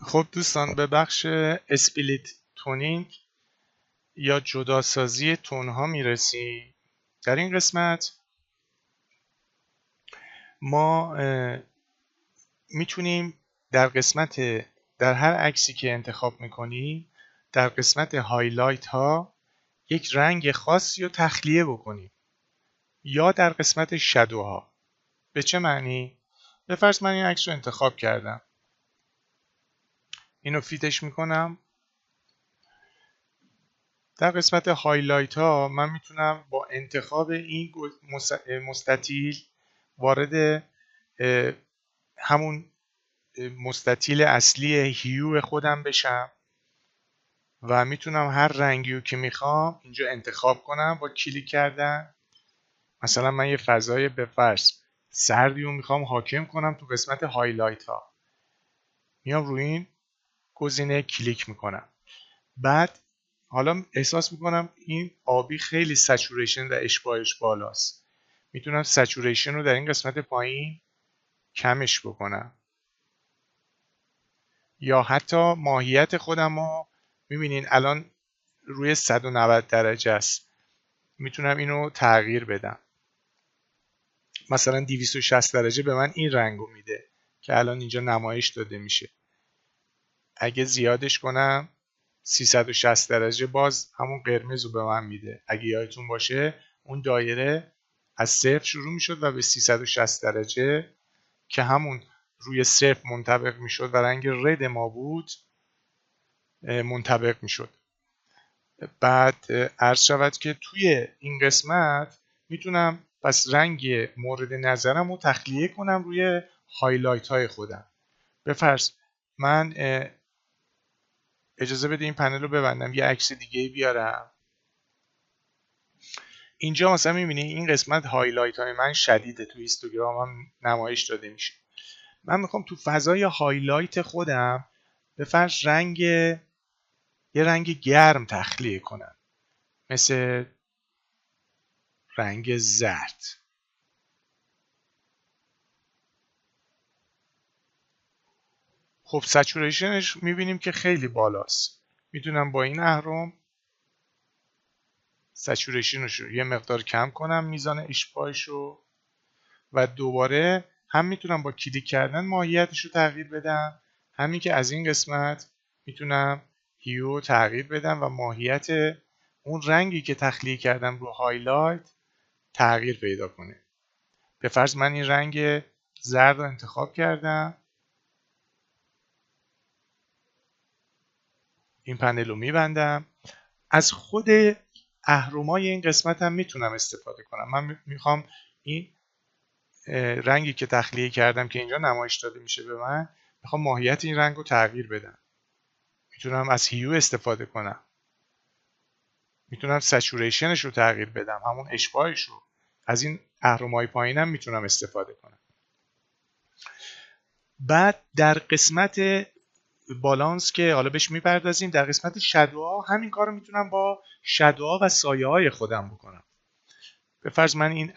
خب دوستان، به بخش اسپلیت تونینگ یا جداسازی تون ها میرسیم. در این قسمت ما میتونیم در هر عکسی که انتخاب میکنیم در قسمت هایلایت ها یک رنگ خاصی رو تخلیه بکنیم یا در قسمت شادو ها. به چه معنی؟ به فرض من این عکس رو انتخاب کردم، اینو فیتش میکنم. در قسمت هایلایت ها من میتونم با انتخاب این مستطیل وارد همون مستطیل اصلی هیو خودم بشم و میتونم هر رنگی رو که میخوام اینجا انتخاب کنم با کلیک کردن. مثلا من یه فضای به فرض سردی رو میخوام حاکم کنم تو قسمت هایلایت ها، میام روی این گزینه کلیک میکنم. بعد حالا احساس میکنم این آبی خیلی سچوریشن و اشباهش بالاست، میتونم سچوریشن رو در این قسمت پایین کمش بکنم، یا حتی ماهیت خودم رو میبینین الان روی 190 درجه است، میتونم اینو تغییر بدم. مثلا 260 درجه به من این رنگو میده که الان اینجا نمایش داده میشه. اگه زیادش کنم 360 درجه باز همون قرمز رو به من میده. اگه یادتون باشه اون دایره از 0 شروع میشد و به 360 درجه که همون روی 0 منطبق میشد و رنگ رد ما بود منطبق میشد. بعد عرض شود که توی این قسمت میتونم پس رنگ مورد نظرم رو تخلیه کنم روی هایلایت های خودم. به فرض من اجازه بده این پنل رو ببندم، یه عکس دیگه بیارم. اینجا مثلا میبینی این قسمت هایلایت های من شدیده، تو هیستوگرام هم نمایش داده میشه. من میخوام تو فضای هایلایت خودم به فرض یه رنگ گرم تخلیه کنم، مثل رنگ زرد. خب سچوریشنش میبینیم که خیلی بالاست. میتونم با این اهرم سچوریشنش رو یه مقدار کم کنم، میزان اشباهش رو، و دوباره هم میتونم با کلیک کردن ماهیتش رو تغییر بدم، همین که از این قسمت میتونم هیو تغییر بدم و ماهیت اون رنگی که تخلیه کردم رو هایلایت تغییر پیدا کنه. به فرض من این رنگ زرد رو انتخاب کردم، این پنل رو میبندم. از خود اهرمای این قسمت هم میتونم استفاده کنم. من میخوام این رنگی که تخلیه کردم که اینجا نمایش داده میشه به من، میخوام ماهیت این رنگ رو تغییر بدم. میتونم از هیو استفاده کنم، میتونم سچوریشنش رو تغییر بدم، همون اشباهش رو. از این اهرمای پایینم میتونم استفاده کنم. بعد در قسمت بالانس که حالا بهش میپردازیم، در قسمت شادوها همین کار رو میتونم با شادوها و سایه های خودم بکنم. به فرض من این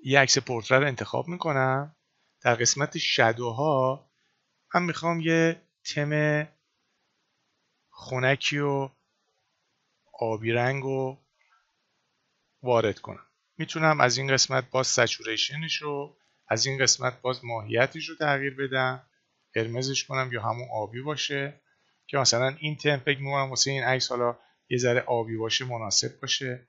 یه عکس پورتره رو انتخاب میکنم. در قسمت شادوها من میخوام یه تم خنکی و آبی رنگ رو وارد کنم. میتونم از این قسمت باز سچوریشنش رو، از این قسمت باز ماهیتش رو تغییر بدم، قرمزش کنم یا همون آبی باشه که مثلا این تم فکر می‌کنم واسه این عکس حالا یه ذره آبی باشه مناسب باشه.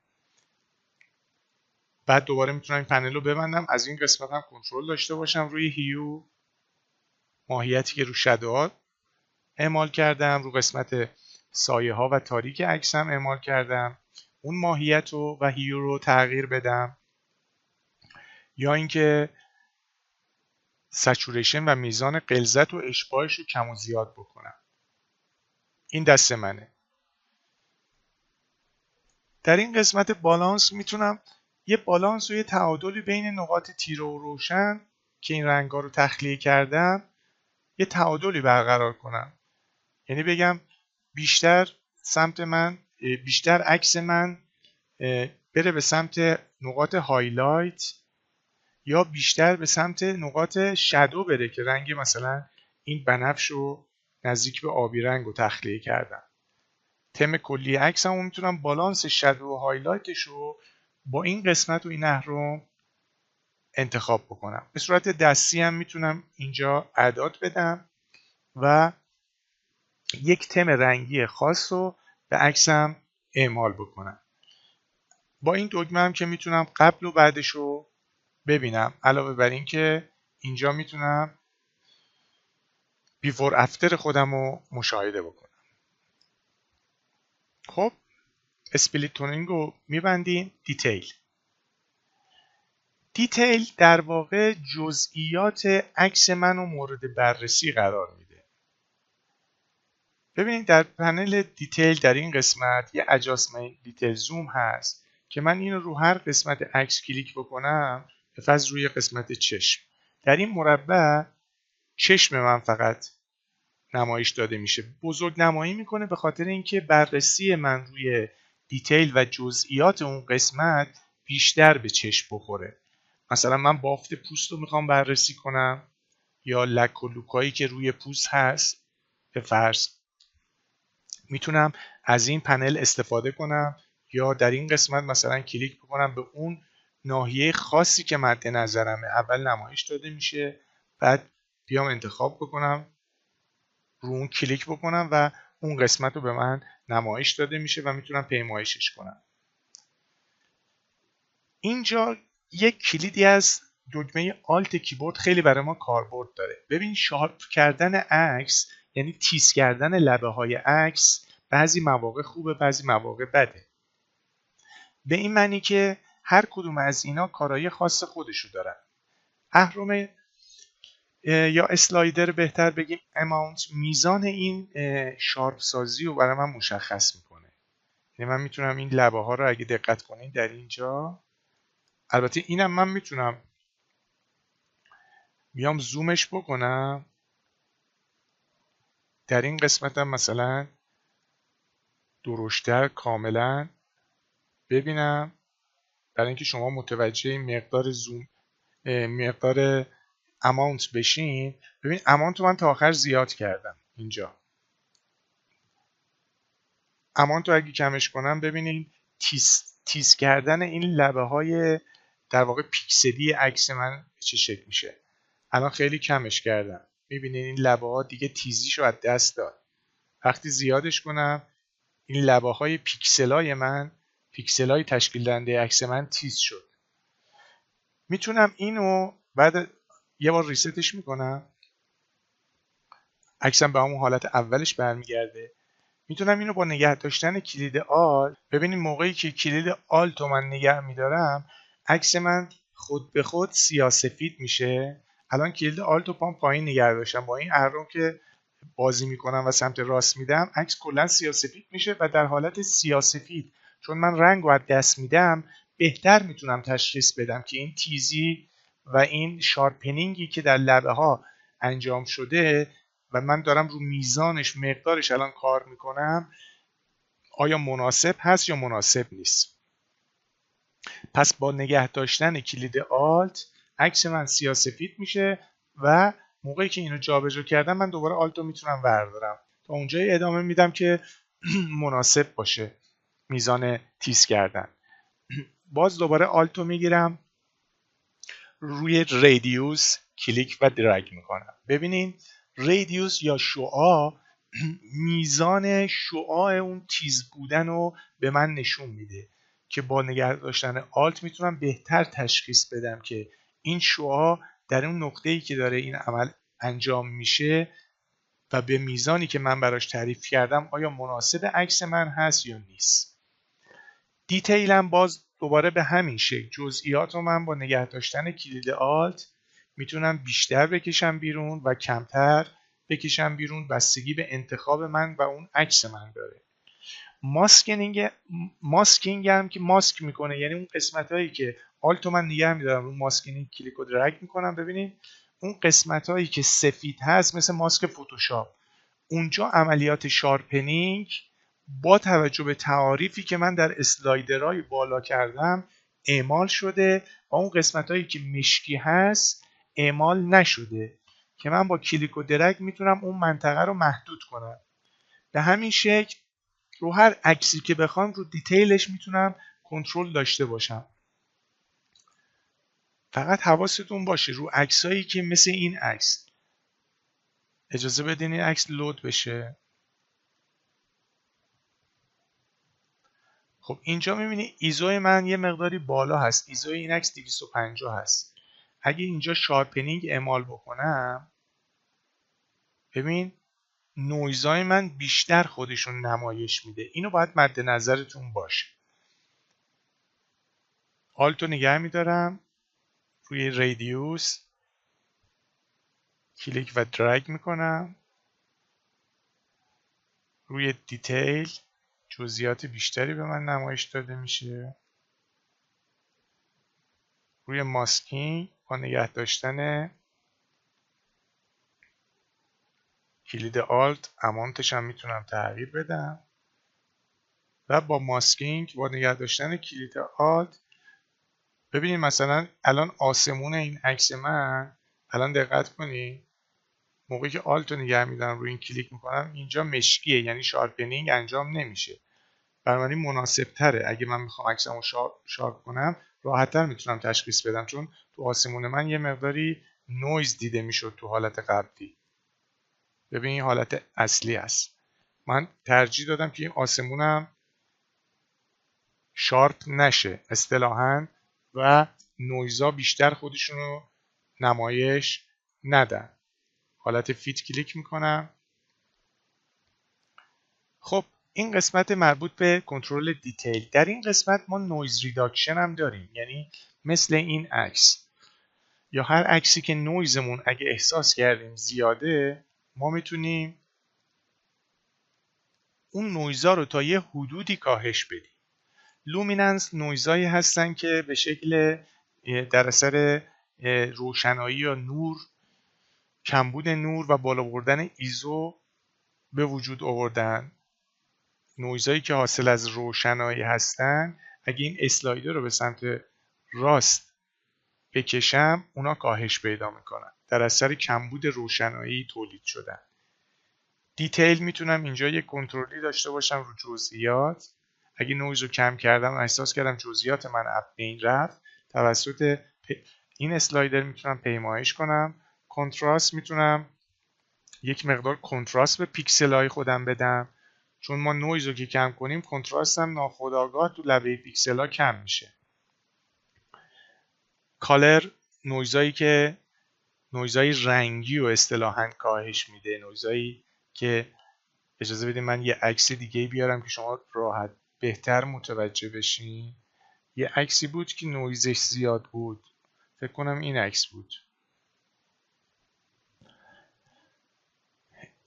بعد دوباره میتونم این پنل رو ببندم، از این قسمت هم کنترل داشته باشم روی هیو، ماهیتی که رو شادوها اعمال کردم، رو قسمت سایه ها و تاریک عکسم اعمال کردم، اون ماهیت و هیو رو تغییر بدم، یا اینکه سچوریشن و میزان غلظت و اشباهش رو کم و زیاد بکنم. این دست منه. در این قسمت بالانس میتونم یه بالانس و یه تعادلی بین نقاط تیره و روشن که این رنگا رو تخلیه کردم یه تعادلی برقرار کنم. یعنی بگم بیشتر عکس من بره به سمت نقاط هایلایت یا بیشتر به سمت نقاط شادو بره که رنگ مثلا این بنفش رو نزدیک به آبی رنگ رو تخلیه کردم. تم کلی عکسمو میتونم بالانس شادو و هایلایتش رو با این قسمت و این اهرم انتخاب بکنم. به صورت دستی هم میتونم اینجا اعداد بدم و یک تم رنگی خاص رو به عکسم اعمال بکنم. با این دکمه هم که میتونم قبل و بعدش رو ببینم. علاوه بر این که اینجا میتونم بیفور افتر خودم رو مشاهده بکنم. خب اسپلیت تونینگ رو میبندیم. دیتیل در واقع جزئیات عکس من رو مورد بررسی قرار میده. ببینید در پنل دیتیل در این قسمت یه ادجاستمنت دیتیل زوم هست که من اینو رو هر قسمت عکس کلیک بکنم به فرض روی قسمت چشم، در این مربع چشم من فقط نمایش داده میشه. بزرگ نمایی میکنه به خاطر اینکه بررسی من روی دیتیل و جزئیات اون قسمت بیشتر به چشم بخوره. مثلا من بافت پوست رو میخوام بررسی کنم یا لک و لوکایی که روی پوست هست به فرض، میتونم از این پنل استفاده کنم یا در این قسمت مثلا کلیک بکنم به اون ناحیه خاصی که مد نظرمه. اول نمایش داده میشه، بعد بیام انتخاب بکنم، رو اون کلیک بکنم و اون قسمت رو به من نمایش داده میشه و میتونم پیمایشش کنم. اینجا یک کلیدی از دکمه آلت کیبورد خیلی برای ما کاربرد داره. ببین شارپ کردن عکس یعنی تیز کردن لبه های عکس بعضی مواقع خوبه بعضی مواقع بده. به این معنی که هر کدوم از اینا کارهای خاص خودشو دارن. اهرم یا اسلایدر بهتر بگیم اماونت میزان این شارپ سازی رو برای من مشخص میکنه. یعنی من میتونم این لبه ها رو اگه دقت کنین در اینجا، البته اینم من میتونم بیام زومش بکنم، در این قسمت هم مثلا درشتر کاملا ببینم برای اینکه شما متوجه مقدار زوم مقدار اماونت بشین. ببین اماونت رو من تا آخر زیاد کردم. اینجا اماونت رو اگه کمش کنم ببینید تیز کردن این لبه های در واقع پیکسلی عکس من چه شکل میشه. الان خیلی کمش کردم، میبینید این لبه ها دیگه تیزیشو از دست داد. وقتی زیادش کنم این لبه های پیکسلای من، پیکسلای تشکیل دهنده عکس من تیز شد. میتونم اینو بعد یه بار ریستش میکنم، عکسم به همون حالت اولش برمیگرده. میتونم اینو با نگه داشتن کلید آلت، ببینید موقعی که کلید آلت رو من نگه میدارم عکس من خود به خود سیاه‌سفید میشه. الان کلید آلت رو پایین نگه داشتم، با این اهرم که بازی میکنم و سمت راست میدم عکس کلا سیاه‌سفید میشه و در حالت سیاه‌سفید چون من رنگ رو از دست میدم بهتر میتونم تشخیص بدم که این تیزی و این شارپنینگی که در لبه ها انجام شده و من دارم رو میزانش مقدارش الان کار میکنم آیا مناسب هست یا مناسب نیست. پس با نگه داشتن کلید آلت عکس من سیاه‌سفید میشه و موقعی که اینو جابجا کردم من دوباره آلت رو میتونم بردارم تا اونجایی ادامه میدم که مناسب باشه میزان تیز کردن. باز دوباره آلت رو میگیرم روی ریدیوس کلیک و درگ میکنم. ببینین ریدیوس یا شعاع میزان شعاع اون تیز بودن رو به من نشون میده که با نگه داشتن آلت میتونم بهتر تشخیص بدم که این شعاع در اون نقطه‌ای که داره این عمل انجام میشه و به میزانی که من براش تعریف کردم آیا مناسب عکس من هست یا نیست. دیتیلم باز دوباره به همین شکل جزئیات رو من با نگه داشتن کلید آلت میتونم بیشتر بکشم بیرون و کمتر بکشم بیرون، بستگی به انتخاب من و اون عکس من داره. ماسکینگ هم که ماسک میکنه یعنی اون قسمت هایی که آلت رو من نگه میدارم رو ماسکینگ کلیک و درگ میکنم. ببینید اون قسمت هایی که سفید هست مثل ماسک فتوشاپ اونجا عملیات شارپنینگ با توجه به تعاریفی که من در اسلایدرهای بالا کردم اعمال شده و اون قسمت هایی که مشکی هست اعمال نشده که من با کلیک و درگ میتونم اون منطقه رو محدود کنم. به همین شکل رو هر عکسی که بخوام رو دیتیلش میتونم کنترل داشته باشم. فقط حواستون باشه رو عکسایی که مثل این عکس، اجازه بدین این عکس لود بشه. خب اینجا میبینی ایزوی من یه مقداری بالا هست، ایزوی این عکس 250 هست. اگه اینجا شارپنینگ اعمال بکنم، ببین نویزای من بیشتر خودشون نمایش میده. اینو باید مد نظرتون باشه. آلتو نگه میدارم، روی ریدیوس کلیک و درگ میکنم، روی دیتیل جزئیات بیشتری به من نمایش داده میشه. روی ماسکینگ با نگه داشتن کلید آلت امانتش هم میتونم تغییر بدم و با ماسکینگ با نگه داشتن کلید آلت ببینید مثلا الان آسمون این عکس من، الان دقت کنید موقعی که آلت رو نگه میدارم روی این کلیک میکنم اینجا مشکیه، یعنی شارپنینگ انجام نمیشه. بنابراین مناسب تره اگه من میخوام عکسمو شارپ کنم راحت‌تر میتونم تشخیص بدم، چون تو آسمون من یه مقداری نویز دیده میشد تو حالت قبلی. ببین این حالت اصلی است. من ترجیح دادم که این آسمونم شارپ نشه اصطلاحاً و نویزا بیشتر خودشونو نمایش ندن. حالت فیت کلیک میکنم. خب این قسمت مربوط به کنترل دیتیل. در این قسمت ما نویز ریداکشن هم داریم، یعنی مثل این عکس یا هر عکسی که نویزمون اگه احساس کردیم زیاده، ما میتونیم اون نویزا رو تا یه حدودی کاهش بدیم. لومیننس نویزایی هستن که به شکل در اثر روشنایی یا نور، کمبود نور و بالا بردن ایزو به وجود آوردن. نویزایی که حاصل از روشنایی هستن اگه این اسلایدر رو به سمت راست بکشم اونا کاهش پیدا میکنن، در اثر کمبود روشنایی تولید شدن. دیتیل میتونم اینجا یک کنترلی داشته باشم رو جزئیات. اگه نویز رو کم کردم و احساس کردم جزئیات من اپ بین رفت، توسط این اسلایدر میتونم پیمایش کنم. کنتراست میتونم یک مقدار کنتراست به پیکسل های خودم بدم، چون ما نویز رو که کم کنیم کنتراست هم ناخودآگاه تو لبه پیکسل ها کم میشه. کالر نویزای رنگی و اصطلاحاً کاهش میده. نویزایی که اجازه بدید من یه عکس دیگه بیارم که شما راحت بهتر متوجه بشین. یه عکسی بود که نویزش زیاد بود، فکر کنم این عکس بود.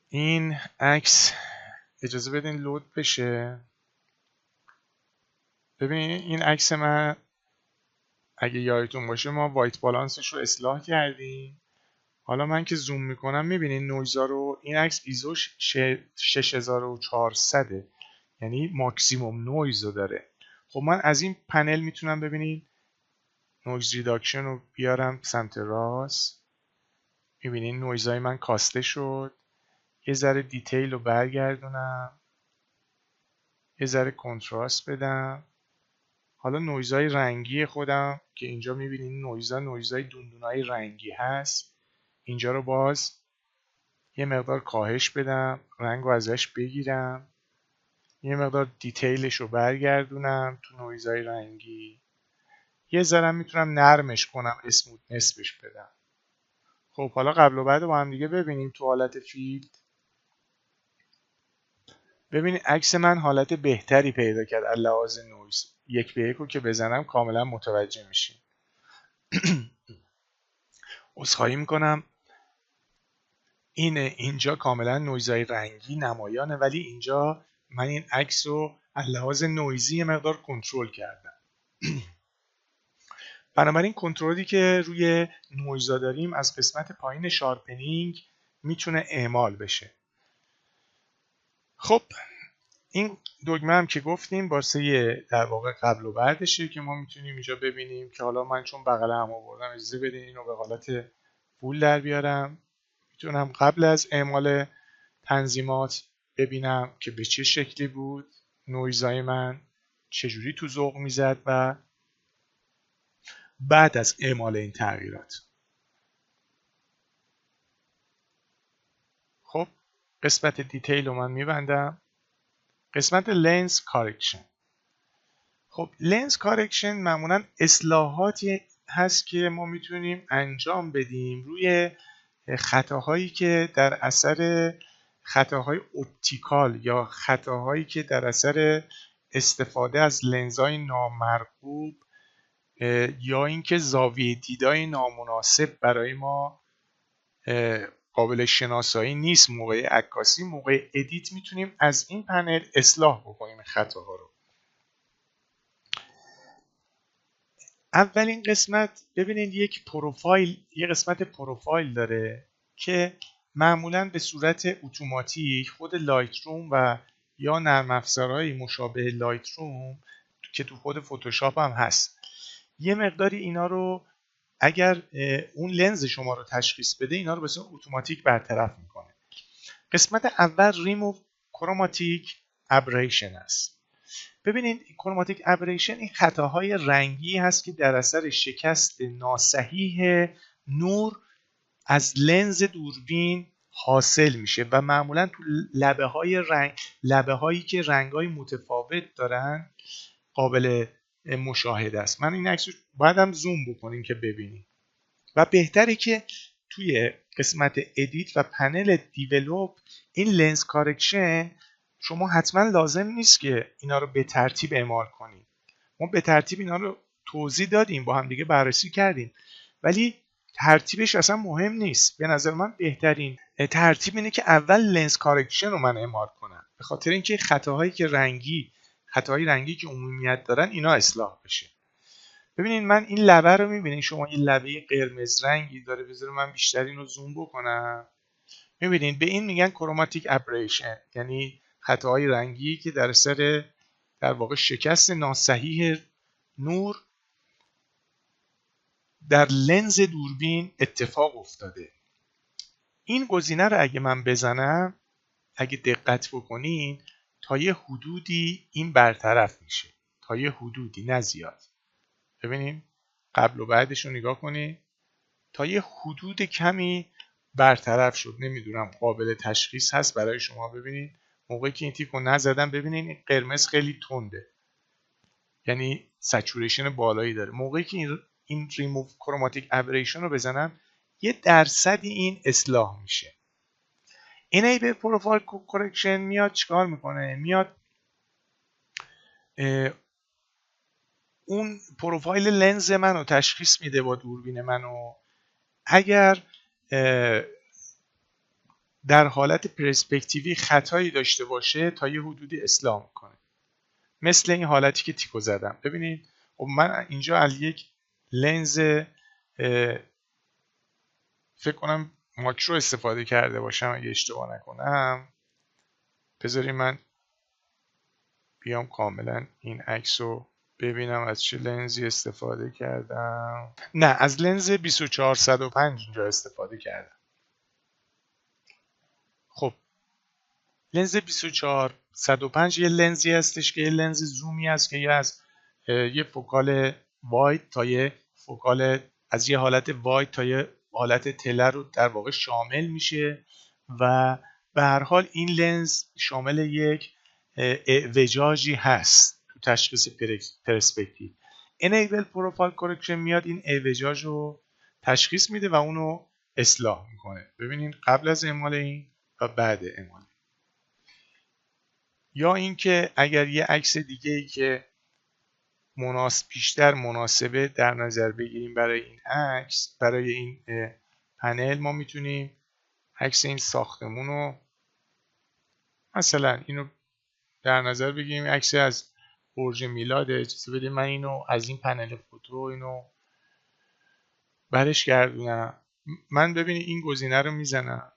این عکس اجازه بدین لود بشه. ببینید این عکس من اگه یادتون باشه ما وایت بالانسش رو اصلاح کردیم. حالا من که زوم میکنم میبینین نویزا رو. این عکس ایزوش 6400 یعنی ماکسیموم نویز رو داره. خب من از این پنل میتونم ببینین نویز ریداکشن رو بیارم سمت راست. میبینین نویزای من کاسته شد. یه ذره دیتیل رو برگردونم، یه ذره کنتراست بدم. حالا نویزای رنگی خودم که اینجا میبینین نویزای دوندونای رنگی هست، اینجا رو باز یه مقدار کاهش بدم، رنگ رو ازش بگیرم، یه مقدار دیتیلش رو برگردونم تو نویزای رنگی. یه ذره میتونم نرمش کنم، اسموت نصفش بدم. خب حالا قبل و بعد رو با هم دیگه ببینیم تو حالت فیلد. ببینید عکس من حالت بهتری پیدا کرد از لحاظ نویز. یک به یک رو که بزنم کاملا متوجه میشین. عذرخواهی میکنم اینجا کاملا نویزای رنگی نمایانه، ولی اینجا من این عکس رو از لحاظ نویزی یه مقدار کنترل کردم. بنابراین کنترلی که روی نویزا داریم از قسمت پایین شارپنینگ میتونه اعمال بشه. خب این دکمه هم که گفتیم واسه در واقع قبل و بعدشه که ما میتونیم اینجا ببینیم که حالا من چون بغل هم آوردم اجازه بدین اینو به حالت فول در بیارم. میتونم قبل از اعمال تنظیمات ببینم که به چه شکلی بود نویزای من، چجوری تو ذوق میزد، و بعد از اعمال این تغییرات. خب قسمت دیتیل رو من میبندم. قسمت لنز کارکشن. خب لنز کارکشن معمولا اصلاحاتی هست که ما میتونیم انجام بدیم روی خطاهایی که در اثر خطاهای اپتیکال یا خطاهایی که در اثر استفاده از لنزهای نامرغوب یا اینکه زاویه دیدای نامناسب برای ما قابل شناسایی نیست موقع عکاسی، موقع ادیت میتونیم از این پنل اصلاح بکنیم خطاها رو. اولین قسمت ببینید یه قسمت پروفایل داره که معمولا به صورت اتوماتیک خود لایت روم و یا نرم افزارهای مشابه لایت روم که تو خود فتوشاپ هم هست یه مقداری اینا رو اگر اون لنز شما رو تشخیص بده اینا رو به صورت اتوماتیک برطرف میکنه. قسمت اول ریموو کروماتیک ابریشن است. ببینید کروماتیک ابریشن این خطاهای رنگی هست که در اثر شکست ناصحیح نور از لنز دوربین حاصل میشه و معمولا تو لبه هایی که رنگ های متفاوت دارن قابل مشاهده است. من این عکس رو بعدم زوم بکنیم که ببینیم و بهتره که توی قسمت ادیت و پنل دیولوپ این لنز کارکشن شما حتما لازم نیست که اینا رو به ترتیب اعمال کنید. ما به ترتیب اینا رو توضیح دادیم، با هم دیگه بررسی کردیم، ولی ترتیبش اصلا مهم نیست. به نظر من بهترین ترتیب اینه که اول لنز کارکشن رو من اعمال کنم، به خاطر اینکه خطاهای رنگی که عمومیت دارن اینا اصلاح بشه. ببینید من این لبه رو میبینید شما، این لبه قرمز رنگی داره. بذارید من بیشتر اینو زوم بکنم. میبینید به این میگن کروماتیک ابریشن، یعنی خطاهای رنگی که در اثر در واقع شکست ناصحیح نور در لنز دوربین اتفاق افتاده. این گزینه رو اگه من بزنم، اگه دقت بکنین تا یه حدودی این برطرف میشه، تا یه حدودی، نه زیاد. ببینیم قبل و بعدش رو نگاه کنید، تا یه حدود کمی برطرف شد. نمیدونم قابل تشخیص هست برای شما. ببینید موقعی که این تیک رو نزدم ببینید این قرمز خیلی تنده، یعنی سچوریشن بالایی داره. موقعی که این ریموو کروماتیک ابریشن رو بزنم یه درصدی این اصلاح میشه. Enable Profile Correction میاد چیکار میکنه؟ میاد اون پروفایل لنز منو تشخیص میده با دوربین منو. اگر در حالت پرسپکتیوی خطایی داشته باشه تا یه حدودی اصلاح میکنه، مثل این حالتی که تیکو زدم. ببینید خب من اینجا از یک لنز فکر کنم ماکرو استفاده کرده باشم اگه اشتباه نکنم. بذارید من بیام کاملا این عکس رو ببینم از چه لنزی استفاده کردم. نه، از لنز 24-105 اینجا استفاده کردم. خب لنز 24-105 یه لنزی هستش که یه لنز زومی هست که یه فوکال واید تا یه فوکال، از یه حالت واید تا یه حالت تله رو در واقع شامل میشه و به هر حال این لنز شامل یک اعوجاجی هست تو تشخیص پرسپکتیو. Enable Profile Correction میاد این اعوجاج رو تشخیص میده و اونو اصلاح میکنه. ببینید قبل از اعمال این و بعد اعمال. یا اینکه اگر یه عکس دیگه ای که بیشتر مناسبه در نظر بگیریم برای این عکس، برای این پنل، ما میتونیم عکس این ساختمون رو مثلا اینو در نظر بگیریم. عکس از برج میلاد، اجازه بدید من اینو از این پنل فوتو اینو برش گردونم. من ببینید این گزینه رو میزنم،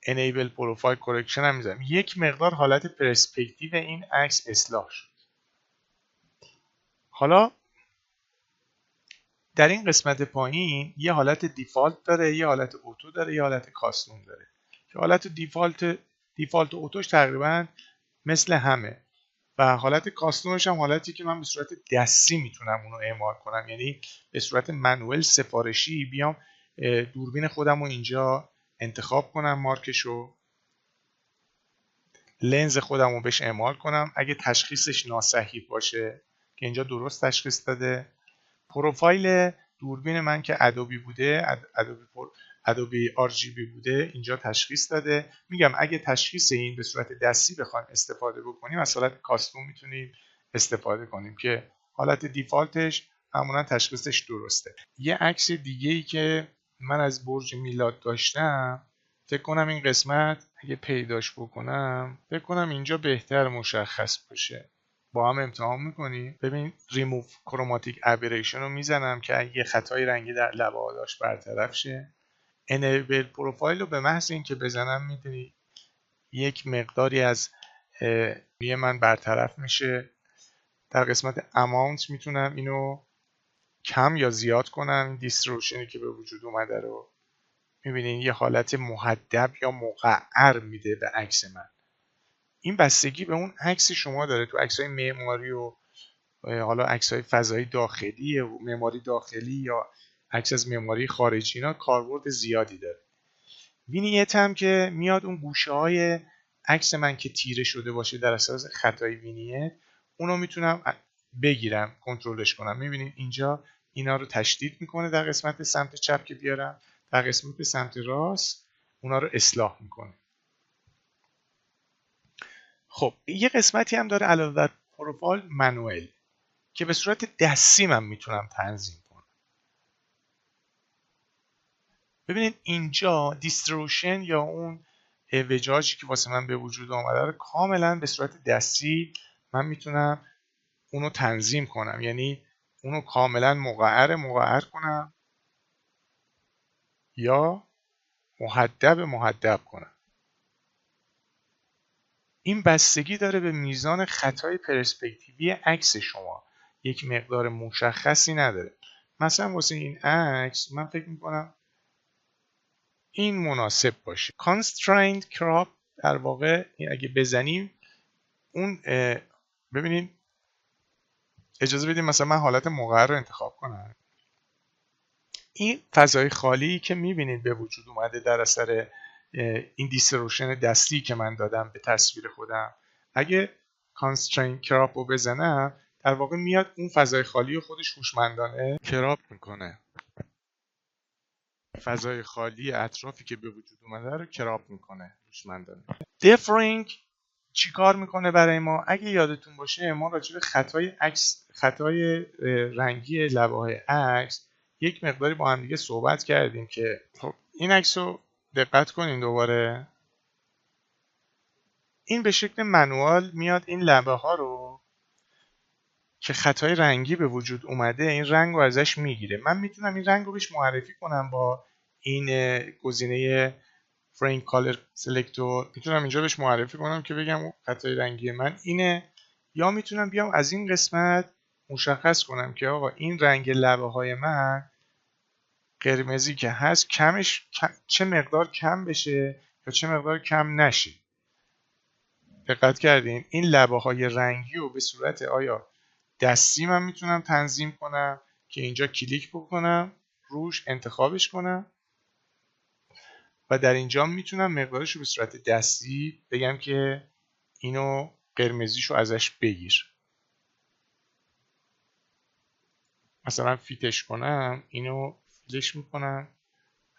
Enable Profile Correction هم میزنم، یک مقدار حالت پرسپکتیو این عکس اصلاح شد. حالا در این قسمت پایین یه حالت دیفالت داره، یه حالت اوتو داره، یه حالت کاستوم داره که حالت دیفالت و اوتوش تقریبا مثل همه و حالت کاستومش هم حالتی که من به صورت دستی میتونم اونو اعمال کنم، یعنی به صورت منوال سفارشی بیام دوربین خودم رو اینجا انتخاب کنم، مارکشو، لنز خودم رو بهش اعمال کنم اگه تشخیصش ناصحیح باشه که اینجا درست تشخیص داده. پروفایل دوربین من که ادوبی بوده، ادوبی RGB بوده، اینجا تشخیص داده. میگم اگه تشخیص این به صورت دستی بخوایم استفاده بکنیم از حالت کاستوم میتونیم استفاده کنیم که حالت دیفالتش معمولا تشخیصش درسته. یه عکس دیگه ای که من از برج میلاد داشتم، فکر کنم این قسمت اگه پیداش بکنم فکر کنم اینجا بهتر مشخص باشه. با هم امتحان میکنیم. ببین ریموو کروماتیک ابریشن رو میزنم که یه خطای رنگی در لبه ها داشت برطرف شه. انیبل پروفایل رو به محض اینکه بزنم میدونی یک مقداری از روی من برطرف میشه. در قسمت اماونت میتونم اینو کم یا زیاد کنم. این دیستروشنی که به وجود اومده رو میبینین یه حالت محدب یا مقعر میده به عکس من. این بستگی به اون عکس شما داره. تو عکس‌های معماری و حالا عکس‌های فضایی داخلی و معماری داخلی یا عکس از معماری خارجی اینا کاربرد زیادی داره. وینیت هم که میاد اون گوشه‌های عکس من که تیره شده باشه در اساس خطای وینیت، اونو میتونم بگیرم، کنترلش کنم. میبینید اینجا اینا رو تشدید میکنه در قسمت سمت چپ که بیارم، در قسمت سمت راست اونا رو اصلاح میکنه. خب یه قسمتی هم داره علاوه بر پروفایل منوال که به صورت دستی من میتونم تنظیم کنم. ببینید اینجا دیستروشن یا اون وجاجی که واسه من به وجود آمده رو کاملا به صورت دستی من میتونم اونو تنظیم کنم، یعنی اونو کاملا مقعر کنم یا محدب کنم. این بستگی داره به میزان خطای پرسپکتیوی عکس شما، یک مقدار مشخصی نداره. مثلا واسه این عکس من فکر میکنم این مناسب باشه. Constraint Crop در واقع اگه بزنیم اون ببینید اجازه بدیم مثلا من حالت مقعر رو انتخاب کنم. این فضای خالی که میبینید به وجود اومده در اثر این دیستروشن دستی که من دادم به تصویر خودم، اگه Constraint Crop رو بزنم در واقع میاد اون فضای خالی رو خودش هوشمندانه کراپ میکنه. فضای خالی اطرافی که به وجود اومده رو کراپ میکنه هوشمندانه. دفرینگ چی کار میکنه برای ما؟ اگه یادتون باشه ما راجع به خطای رنگی لوحه عکس یک مقداری با هم دیگه صحبت کردیم که خب این عکس رو دقت کنین دوباره. این به شکل منوال میاد این لبه ها رو که خطای رنگی به وجود اومده این رنگ رو ازش میگیره. من میتونم این رنگ رو بهش معرفی کنم با این گزینه فریم کالر سلکتور، میتونم اینجا بهش معرفی کنم که بگم خطای رنگی من اینه، یا میتونم بیام از این قسمت مشخص کنم که آقا این رنگ لبه های من قرمزی که هست چه مقدار کم بشه یا چه مقدار کم نشه. دقت کردین این لبه های رنگی رو به صورت آیا دستی من میتونم تنظیم کنم که اینجا کلیک بکنم روش انتخابش کنم و در اینجا میتونم مقدارش رو به صورت دستی بگم که اینو قرمزیشو ازش بگیر. مثلا فیتش کنم اینو فیلش میکنم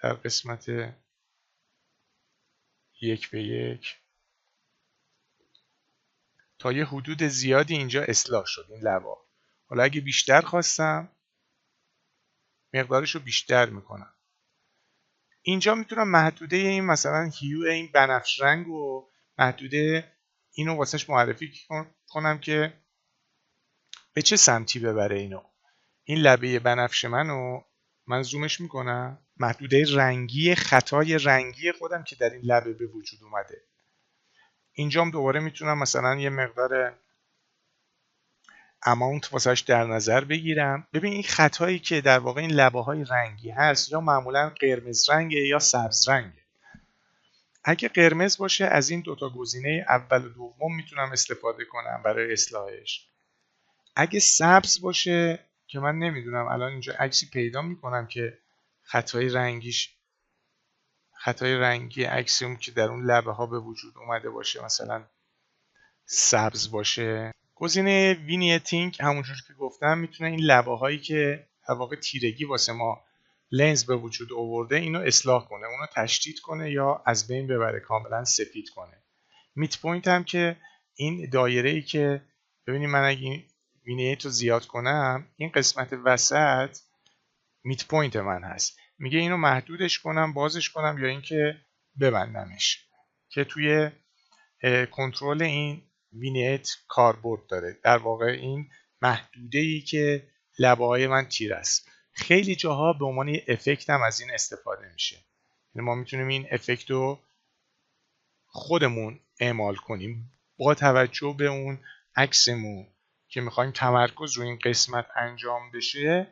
در قسمت 1:1 تا یه حدود زیادی اینجا اصلاح شد این لبا. حالا اگه بیشتر خواستم مقدارش رو بیشتر میکنم. اینجا میتونم محدوده این مثلا هیو این بنفش رنگ و محدوده اینو واسش معرفی کنم که به چه سمتی ببره اینو. این لبه بنفش من زومش میکنم، محدوده رنگی خطای رنگی خودم که در این لبه به وجود اومده. اینجام دوباره میتونم مثلا یه مقدار اماونت واسش در نظر بگیرم. ببین این خطایی که در واقع این لبه های رنگی هست یا معمولا قرمز رنگه یا سبز رنگه. اگه قرمز باشه از این دوتا گزینه اول و دوم میتونم استفاده کنم برای اصلاحش. اگه سبز باشه که من نمیدونم الان اینجا عکسی پیدا میکنم که خطای رنگی عکسی که در اون لبه ها به وجود اومده باشه مثلا سبز باشه. گزینه وینیتینگ همونجور که گفتم میتونه این لبه هایی که در واقع تیرگی واسه ما لنز به وجود آورده اینو اصلاح کنه، اونو تشدید کنه یا از بین ببره، کاملا سفید کنه. میت پوینت هم که این دایره ای که ببینید من اگه این وینیت رو زیاد کنم این قسمت وسط میت پوینت من هست، میگه اینو محدودش کنم، بازش کنم یا اینکه ببندمش، که توی کنترل این وینیت کاربرد داره. در واقع این محدوده ای که لبه های من تیر است. خیلی جاها به عنوان افکت هم از این استفاده میشه، یعنی ما میتونیم این افکت رو خودمون اعمال کنیم با توجه به اون عکسمون که میخوایم تمرکز روی این قسمت انجام بشه.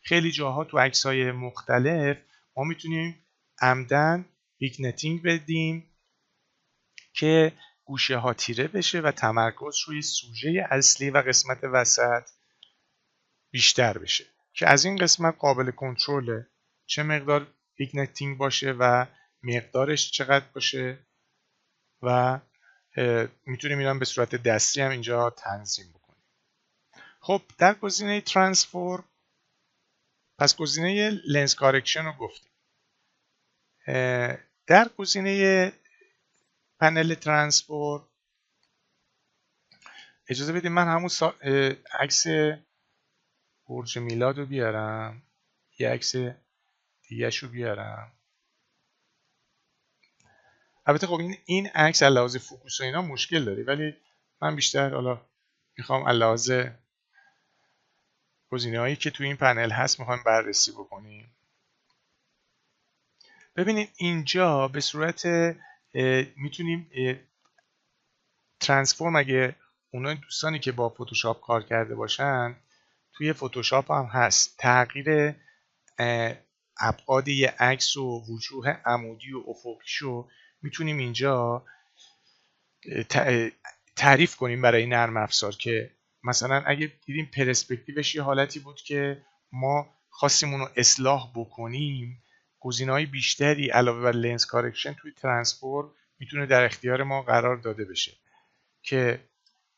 خیلی جاها تو عکس‌های مختلف ما میتونیم عمدن ویگنتینگ بدیم که گوشه ها تیره بشه و تمرکز روی سوژه اصلی و قسمت وسط بیشتر بشه، که از این قسمت قابل کنترله چه مقدار ویگنتینگ باشه و مقدارش چقدر باشه و میتونیم اینا به صورت دستی هم اینجا تنظیم بکنیم. خب در گزینه ترانسفورم، پس گزینه لنز کارکشن رو گفتیم. در گزینه پنل ترانسفورم اجازه بدید من همون عکس برج میلاد رو بیارم، یه عکس دیگه شو بیارم. البته خب این عکس علاوه فوکوس و اینا مشکل داره، ولی من بیشتر حالا میخوام علاوه گزینه‌هایی که توی این پنل هست میخوایم بررسی بکنیم. ببینید اینجا به صورت میتونیم ترانسفورم، اگه اونای دوستانی که با فتوشاپ کار کرده باشن توی فتوشاپ هم هست، تغییر ابعاد یه عکس و وجوه عمودی و افقیشو میتونیم اینجا تعریف کنیم برای نرم افزار، که مثلا اگه دیدیم پرسپکتیوش یه حالتی بود که ما خواستیم اونو اصلاح بکنیم، گزینه‌های بیشتری علاوه بر لنز کارکشن توی ترانسفورم میتونه در اختیار ما قرار داده بشه، که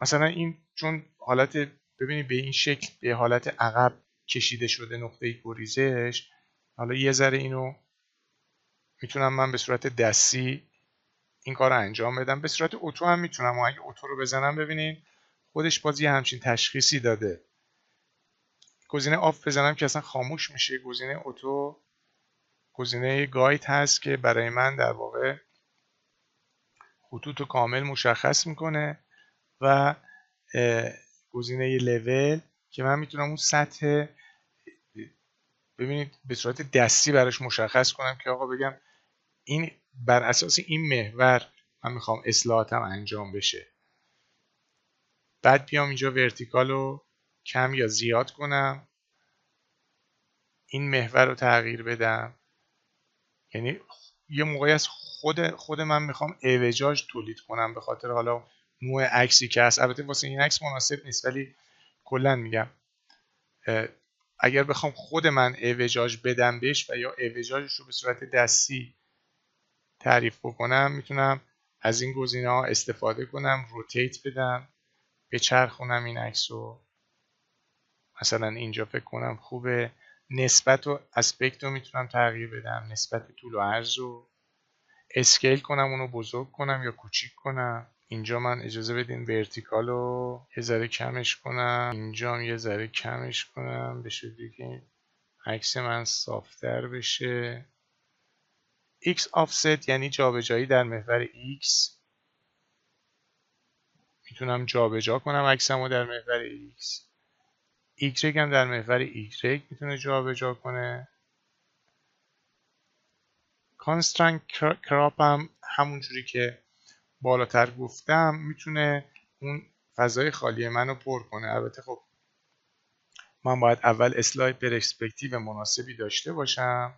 مثلا این چون حالت ببینید به این شکل به حالت عقب کشیده شده نقطه گریزش، حالا یه ذره اینو میتونم من به صورت دستی این کار رو انجام بدم. به صورت اتو هم میتونم، و اگه اتو رو بزنم ببینین خودش باز یه همچین تشخیصی داده. گزینه آف بزنم که اصلا خاموش میشه. گزینه اتو گزینه گاید هست که برای من در واقع خطوط رو کامل مشخص میکنه، و گزینه لول که من میتونم اون سطح ببینید به صورت دستی براش مشخص کنم که آقا بگم این بر اساس این محور من میخوام اصلاحاتم انجام بشه. بعد بیام اینجا ورتیکال رو کم یا زیاد کنم، این محور رو تغییر بدم، یعنی یه موقعی از خود من میخوام اعوجاج تولید کنم به خاطر حالا نوع عکسی که هست. البته واسه این عکس مناسب نیست، ولی کلا میگم اگر بخوام خود من اعوجاج بدم بهش و یا اعوجاجش رو به صورت دستی تعریف بکنم، میتونم از این گزینه ها استفاده کنم، روتیت بدم، بچرخونم این عکس رو، مثلا اینجا فکر کنم خوبه. نسبت و اسپکت رو میتونم تغییر بدم، نسبت طول و عرض رو اسکیل کنم، اونو بزرگ کنم یا کوچیک کنم. اینجا من اجازه بدین ورتیکال رو یه ذره کمش کنم، اینجا هم یه ذره کمش کنم بشه دیگه عکس من صافتر بشه. X offset یعنی جابجایی در محور X، میتونم جابجا کنم عکسمو در محور X. Y هم در محور Y میتونه جابجا کنه. کانسترنت کراپ هم همونجوری که بالاتر گفتم میتونه اون فضای خالی منو پر کنه. البته خب من باید اول اسلاید پرسپکتیو مناسبی داشته باشم،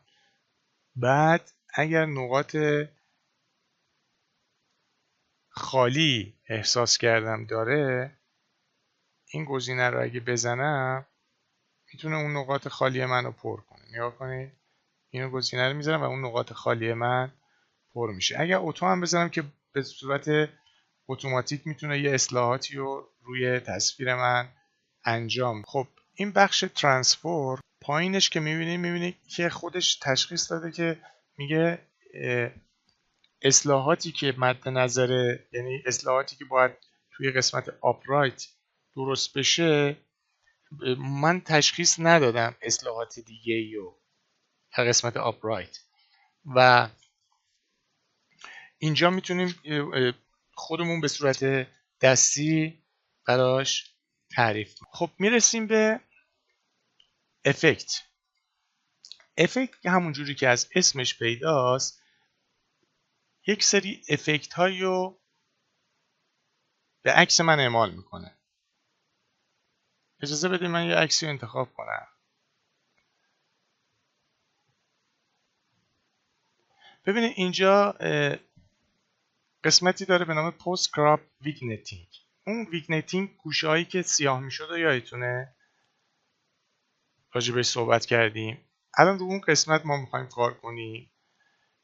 بعد اگر نقاط خالی احساس کردم داره، این گزینه رو اگه بزنم میتونه اون نقاط خالی منو پر کنه. نگاه کنید، اینو گزینه رو میذارم و اون نقاط خالی من پر میشه. اگر اتو هم بزنم که به صورت اتوماتیک میتونه یه اصلاحاتی رو روی تصویر من انجام. خب این بخش ترانسفورم پایینش که میبینید که خودش تشخیص داده که میگه اصلاحاتی که مد نظره، یعنی اصلاحاتی که باید توی قسمت آپرایت درست بشه، من تشخیص ندادم اصلاحات دیگه ایو در قسمت آپرایت و اینجا میتونیم خودمون به صورت دستی براش تعریف کنیم. خب میرسیم به افکت. افکت که همون جوری که از اسمش پیداست یک سری افکت هایی رو به عکس من اعمال میکنه. اجازه بدید من یه عکسی رو انتخاب کنم. ببینید اینجا قسمتی داره به نام پست کراپ ویگنتینگ. اون ویگنتینگ گوشه هایی که سیاه میشد و یادتونه راجبش صحبت کردیم. الان رو اون قسمت ما میخوایم کار کنیم.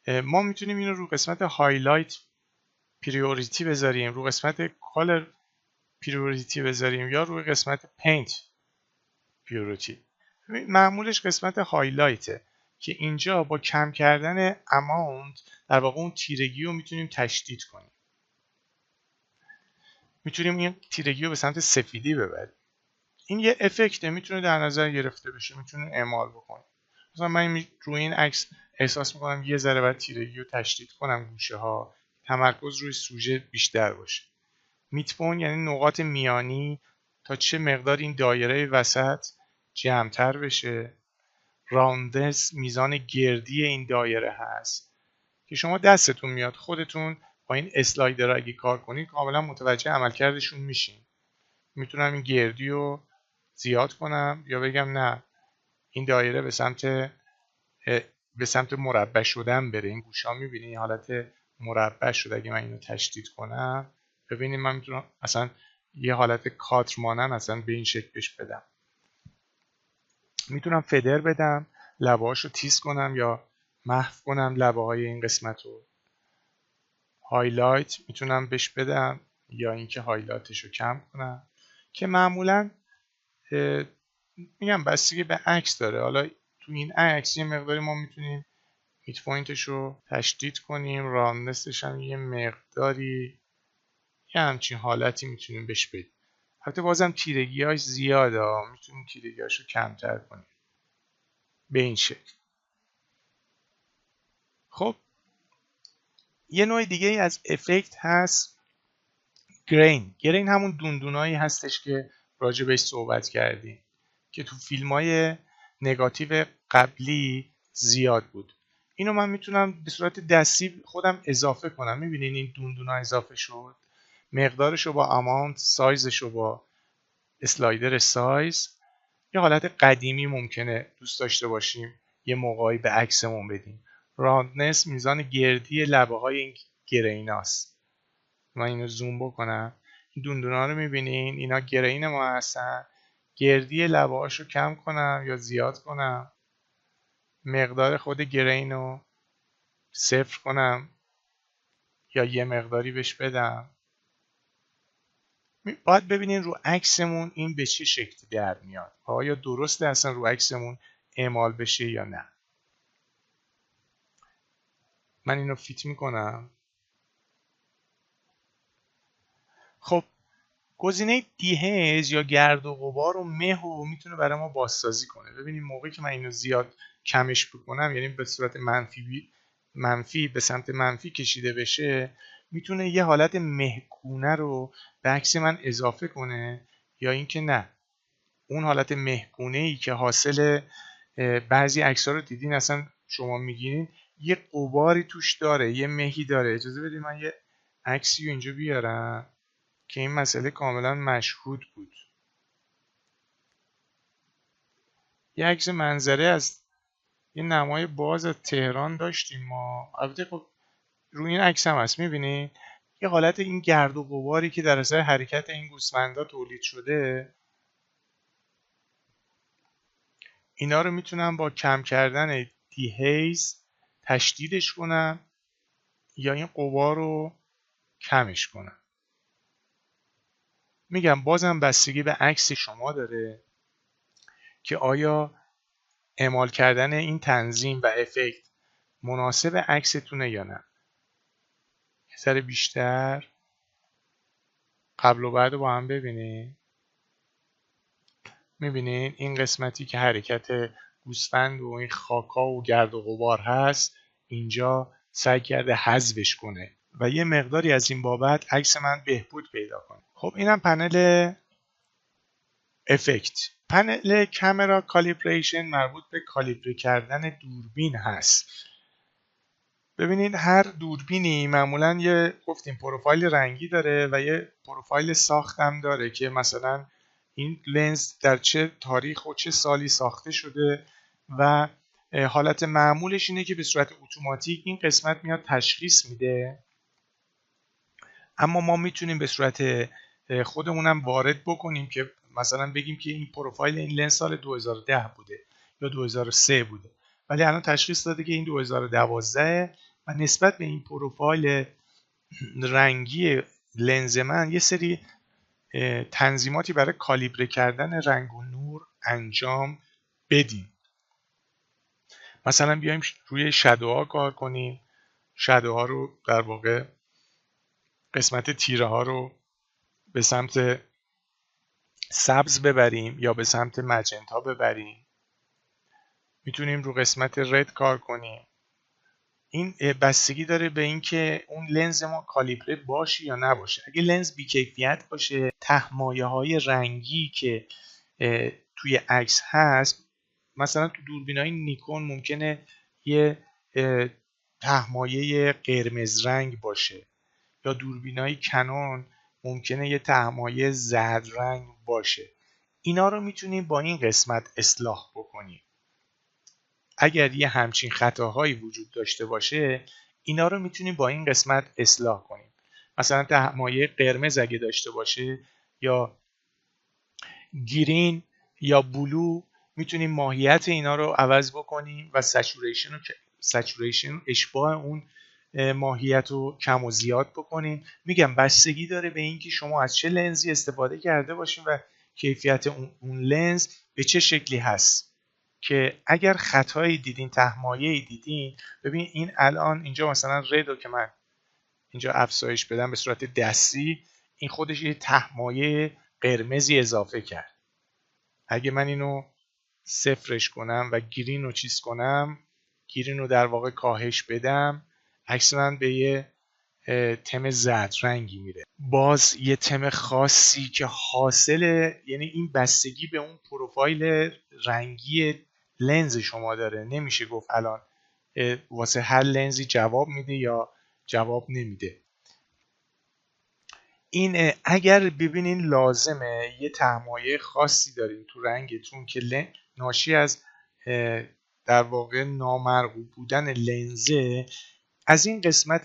ما میتونیم اینو رو قسمت هایلایت پریوریتی بذاریم، رو قسمت کالر پریوریتی بذاریم یا روی قسمت پینت پریوریتی. معمولش قسمت هایلایته که اینجا با کم کردن اماونت در واقع اون تیرگی رو میتونیم تشدید کنیم. میتونیم این تیرگی رو به سمت سفیدی ببریم. این یه افکته، میتونه در نظر گرفته بشه، میتونه اعمال بکنیم. مثلا من روی این عکس احساس میکنم یه ذره باید تیرگی رو تشدید کنم، گوشه ها، تمرکز روی سوژه بیشتر باشه. میدپوینت یعنی نقاط میانی، تا چه مقدار این دایره وسط جمع‌تر بشه. راوندنس میزان گردی این دایره هست که شما دستتون میاد خودتون با این اسلایدر اگه کار کنید کاملا متوجه عملکردشون میشین. میتونم این گردی رو زیاد کنم یا بگم نه این دایره به سمت مربع شدن بره. این گوشه ها میبینید این حالت مربع شده. اگه من اینو تشدید کنم ببینید من میتونم اصلا یه حالت کاتر مانند اصلا به این شکل بهش بدم. میتونم فدر بدم، لبه‌هاش رو تیز کنم یا محو کنم لبه های این قسمت رو. هایلایت میتونم بهش بدم یا اینکه هایلایتش رو کم کنم که معمولا میگم بستگی به عکس داره. حالا تو این عکس یه مقداری ما میتونیم میت پوینتش رو تشدید کنیم، راندنسش هم یه مقداری یه همچین حالتی میتونیم بهش بدیم. البته بازم تیرگی هاش زیاده، میتونیم تیرگی هاش رو کمتر کنیم به این شکل. خب یه نوع دیگه ای از افکت هست گرین همون دوندونایی هستش که راجع بهش صحبت کردیم که تو فیلم های نگاتیو قبلی زیاد بود. اینو من میتونم به صورت دستی خودم اضافه کنم. میبینین این دوندونا اضافه شد، مقدارش رو با اماونت، سایزش رو با اسلایدر سایز. یه حالت قدیمی ممکنه دوست داشته باشیم یه موقعی به عکسمون بدیم. راندنس میزان گردی لبه های این گریناست. من اینو زوم بکنم، این دوندونا رو میبینین اینا گرین ما هستن. گردی لبه هاشو کم کنم یا زیاد کنم، مقدار خود گرین رو صفر کنم یا یه مقداری بهش بدم. باید ببینین رو عکسمون این به چه شکلی در میاد، آیا درسته اصلا رو عکسمون اعمال بشه یا نه. من اینو فیت میکنم. خب گزینه دیهیز یا گرد و غبار و مه و میتونه برای ما بازسازی کنه. ببینید موقعی که من اینو زیاد کمش بکنم، یعنی به صورت منفی به سمت منفی کشیده بشه، میتونه یه حالت مهگونه رو به عکس من اضافه کنه، یا اینکه نه اون حالت مهگونه ای که حاصل بعضی عکس‌ها رو دیدین اصلا شما میگیرین یه غباری توش داره، یه مهی داره. اجازه بدید من یه عکسی رو اینجا بیارم که این مسئله کاملا مشهود بود. یه عکس منظره از یه نمای باز از تهران داشتیم ما. البته خب روی این عکس هم هست، میبینید یه حالت این گرد و غباری که در اثر حرکت این گوسفندا تولید شده، اینا رو میتونم با کم کردن دیهیز تشدیدش کنم یا این غبار رو کمش کنم. میگم بازم بستگی به عکس شما داره که آیا اعمال کردن این تنظیم و افکت مناسب عکستونه یا نه. یه ذره بیشتر قبل و بعد رو با هم ببینید. میبینید این قسمتی که حرکت گوسفند و این خاکا و گرد و غبار هست، اینجا سعی کرده حذفش کنه و یه مقداری از این بابت عکس من بهبود پیدا کنه. خب اینم پنل افکت. پنل کامرا کالیبریشن مربوط به کالیبره کردن دوربین هست. ببینید هر دوربینی معمولا یه گفتیم پروفایل رنگی داره و یه پروفایل ساختم داره که مثلا این لنز در چه تاریخ و چه سالی ساخته شده و حالت معمولش اینه که به صورت اتوماتیک این قسمت میاد تشخیص میده، اما ما میتونیم به صورت خودمونم وارد بکنیم که مثلا بگیم که این پروفایل این لنز سال 2010 بوده یا 2003 بوده، ولی الان تشخیص داده که این 2012 و نسبت به این پروفایل رنگی لنز من یه سری تنظیماتی برای کالیبره کردن رنگ و نور انجام بدیم. مثلا بیایم روی شادوها کار کنیم، شادوها رو در واقع قسمت تیره ها رو به سمت سبز ببریم یا به سمت مجنتا ببریم. میتونیم رو قسمت رد کار کنیم. این بستگی داره به اینکه اون لنز ما کالیبره باشه یا نباشه. اگه لنز بیکیفیت باشه، ته‌مایه های رنگی که توی عکس هست، مثلا تو دوربینای نیکون ممکنه یه ته‌مایه قرمز رنگ باشه یا دوربینای کنون ممکنه یه ته‌مایه زرد رنگ باشه. اینا رو میتونیم با این قسمت اصلاح بکنیم. اگر یه همچین خطاهایی وجود داشته باشه، اینا رو میتونیم با این قسمت اصلاح کنیم. مثلا ته‌مایه قرمز اگه داشته باشه یا گرین یا بلو، میتونیم ماهیت اینا رو عوض بکنیم و سچوریشن اشباع اون ماهیت رو کم و زیاد بکنیم. میگم بستگی داره به اینکه شما از چه لنزی استفاده کرده باشین و کیفیت اون لنز به چه شکلی هست، که اگر خطایی دیدین، ته‌مایه‌ای دیدین. ببین این الان اینجا مثلا ردو که من اینجا افزایش بدم به صورت دستی، این خودش یه ته‌مایه قرمزی اضافه کرد. اگه من اینو صفرش کنم و گرین رو چیز کنم، گرین رو در واقع کاهش بدم، عکس من به یه تم زرد رنگی میره. باز یه تم خاصی که حاصل، یعنی این بستگی به اون پروفایل رنگی لنز شما داره. نمیشه گفت الان واسه هر لنزی جواب میده یا جواب نمیده. این اگر ببینین لازمه یه ته‌مایه خاصی دارین تو رنگتون که ناشی از در واقع نامرغوب بودن لنزه، از این قسمت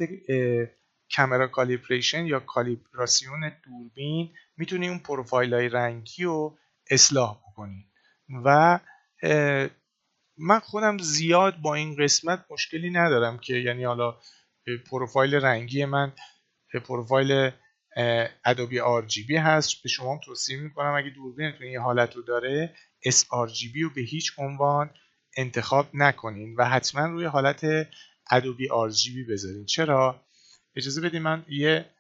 کامرا کالیبریشن یا کالیبراسیون دوربین میتونی اون پروفایل های رنگی رو اصلاح بکنی. و من خودم زیاد با این قسمت مشکلی ندارم که یعنی حالا پروفایل رنگی من پروفایل ادوبی RGB هست. به شما توصیه میکنم اگه دوربینتون این حالت رو داره، sRGB رو به هیچ عنوان انتخاب نکنین و حتما روی حالت ادوبی RGB بذارین. چرا؟ اجازه بدین من یه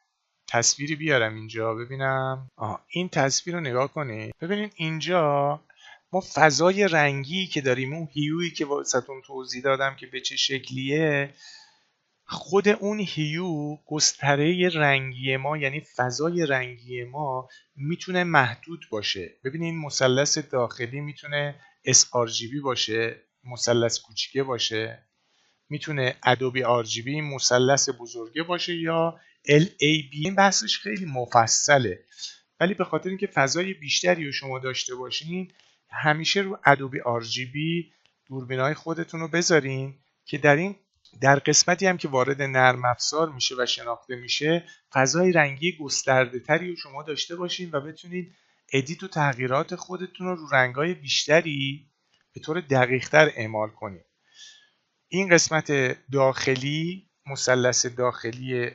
تصویری بیارم اینجا ببینم. این تصویر رو نگاه کنید. ببینید اینجا ما فضای رنگی که داریم، اون هیویی که واسهتون توضیح دادم که به چه شکلیه، خود اون هیو گستره رنگی ما، یعنی فضای رنگی ما میتونه محدود باشه. ببینید این مثلث داخلی میتونه sRGB باشه، مثلث کوچیکه باشه، میتونه ادوبی RGB مثلث بزرگه باشه یا LAB. این بحثش خیلی مفصله، ولی به خاطر اینکه فضای بیشتری رو شما داشته باشین، همیشه رو ادوبی RGB دوربینای خودتون رو بذارین که در قسمتی هم که وارد نرم افزار میشه و شناخته میشه فضای رنگی گسترده تری رو شما داشته باشین و بتونید ادیت و تغییرات خودتون رو رنگای بیشتری به طور دقیق تر اعمال کنید. این قسمت داخلی، مثلث داخلی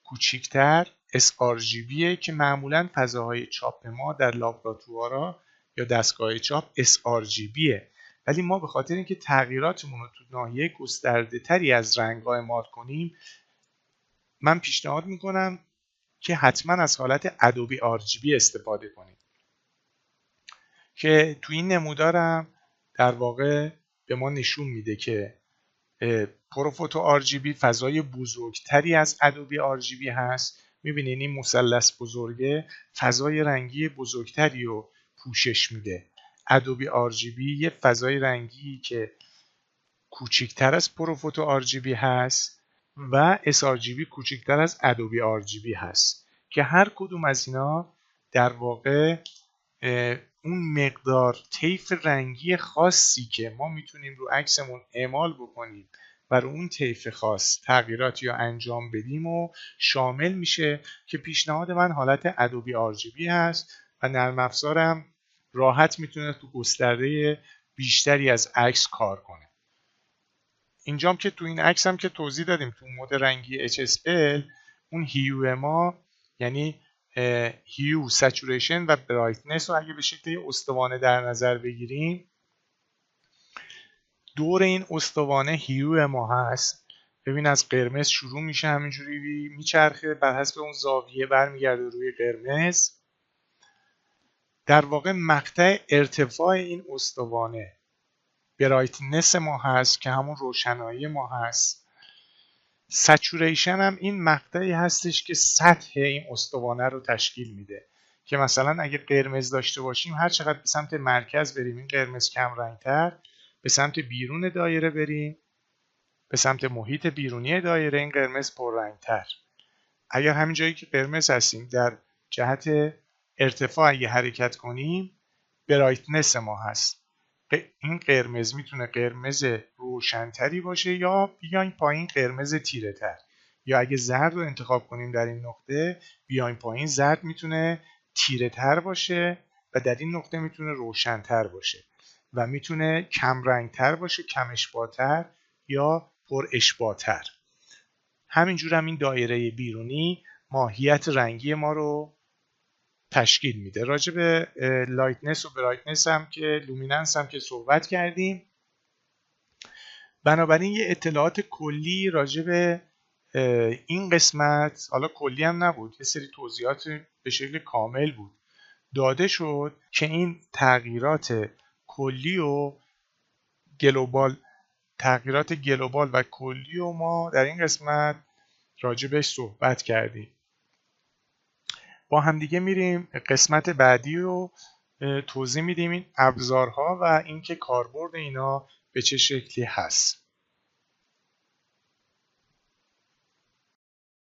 کوچیکتر sRGBه که معمولا فضاهای چاپ ما در لابراتوارها یا دستگاه چاپ sRGBه، ولی ما به خاطر اینکه تغییراتمون رو تو ناحیه گسترده تری از رنگ‌ها اعمال کنیم، من پیشنهاد میکنم که حتما از حالت ادوبی RGB استفاده کنید که تو این نمودارم در واقع به ما نشون میده که پروفوتو RGB فضای بزرگتری از ادوبی RGB هست. میبینین این مثلث بزرگه فضای رنگی بزرگتری رو پوشش میده. ادوبی RGB یه فضای رنگی که کوچکتر از پروفوتو RGB هست و sRGB کوچکتر از ادوبی RGB هست که هر کدوم از اینا در واقع اون مقدار طیف رنگی خاصی که ما میتونیم رو عکسمون اعمال بکنیم و رو اون طیف خاص تغییراتی رو انجام بدیم و شامل میشه که پیشنهاد من حالت ادوبی RGB هست و نرم افزارم راحت میتونه تو گسترده بیشتری از عکس کار کنه. اینجام که تو این عکس هم که توضیح دادیم تو مود رنگی HSL اون هیو ما یعنی هیو، سچوریشن و برایتنس رو اگه به شکل استوانه در نظر بگیریم، دور این استوانه هیو ما هست. ببین از قرمز شروع میشه همینجوری میچرخه بر حسب اون زاویه برمیگرده روی قرمز. در واقع مقطع ارتفاع این استوانه برایتنس ما هست که همون روشنایی ما هست. سچوریشن هم این مقطعی هستش که سطح این استوانه رو تشکیل میده که مثلا اگه قرمز داشته باشیم هر چقدر به سمت مرکز بریم این قرمز کم رنگتر، به سمت بیرون دایره بریم به سمت محیط بیرونی دایره این قرمز پررنگتر. اگر همین جایی که قرمز هستیم در جهت ارتفاع اگه حرکت کنیم برایتنس ما هست. این قرمز میتونه قرمز روشنتری باشه یا بیاین پایین قرمز تیره تر، یا اگه زرد رو انتخاب کنیم در این نقطه بیاین پایین زرد میتونه تیره تر باشه و در این نقطه میتونه روشنتر باشه و میتونه کم رنگتر باشه، کم اشباه‌تر یا پر اشباه‌تر. همینجور هم این دایره بیرونی ماهیت رنگی ما رو تشکیل میده. راجع به لایتنس و برایتنس هم که لومیننس هم که صحبت کردیم. بنابراین یه اطلاعات کلی راجع به این قسمت، حالا کلی هم نبود، یه سری توضیحات به شکل کامل بود داده شد که این تغییرات کلی و تغییرات گلوبال و کلی و ما در این قسمت راجع بهش صحبت کردیم. با همدیگه میریم قسمت بعدی رو توضیح میدیم این ابزارها و اینکه کاربرد اینا به چه شکلی هست.